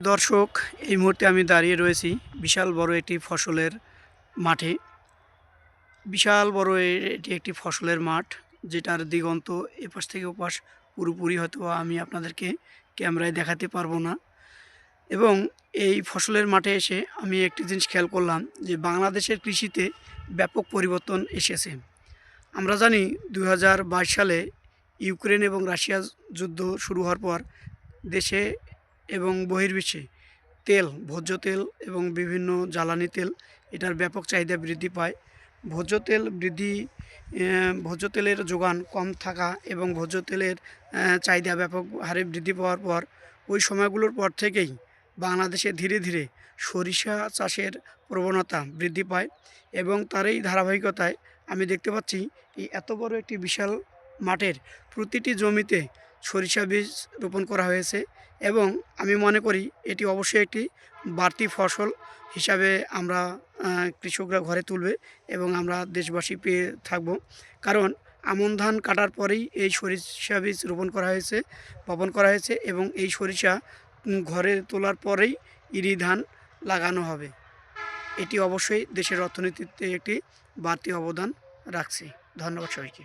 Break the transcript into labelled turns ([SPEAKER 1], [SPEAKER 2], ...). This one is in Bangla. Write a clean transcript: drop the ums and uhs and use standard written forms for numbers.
[SPEAKER 1] দর্শক, এই মুহূর্তে আমি দাঁড়িয়ে রয়েছি বিশাল বড় একটি ফসলের মাঠে। বিশাল বড় এটি একটি ফসলের মাঠ, যেটার দিগন্ত এপাশ থেকে ওপাশ পুরোপুরি হয়তো আমি আপনাদেরকে ক্যামেরায় দেখাতে পারবো না। এবং এই ফসলের মাঠে এসে আমি একটি জিনিস খেয়াল করলাম যে বাংলাদেশের কৃষিতে ব্যাপক পরিবর্তন এসেছে। আমরা জানি 2022 সালে ইউক্রেন এবং রাশিয়া যুদ্ধ শুরু হওয়ার পর দেশে এবং বহির্বিশ্বে তেল, ভোজ্য তেল এবং বিভিন্ন জ্বালানি তেল এটার ব্যাপক চাহিদা বৃদ্ধি পায়। ভোজ্য তেল বৃদ্ধি ভোজ্য তেলের যোগান কম থাকা এবং ভোজ্য তেলের চাহিদা ব্যাপক হারে বৃদ্ধি পাওয়ার পর ওই সময়গুলোর পর থেকেই বাংলাদেশে ধীরে ধীরে সরিষা চাষের প্রবণতা বৃদ্ধি পায় এবং তার এই ধারাবাহিকতায় আমি দেখতে পাচ্ছি এই এত বড় একটি বিশাল মাঠের প্রতিটি জমিতে সরিষা বীজ রোপণ করা হয়েছে এবং আমি মনে করি এটি অবশ্যই একটি বাড়তি ফসল হিসাবে আমরা কৃষকরা ঘরে তুলবে এবং আমরা দেশবাসী পেয়ে থাকব। কারণ আমন ধান কাটার পরেই এই সরিষা বীজ রোপণ করা হয়েছে, বপন করা হয়েছে এবং এই সরিষা ঘরে তোলার পরেই ইরি ধান লাগানো হবে। এটি অবশ্যই দেশের অর্থনীতিতে একটি বাড়তি অবদান রাখছে। ধন্যবাদ সবাইকে।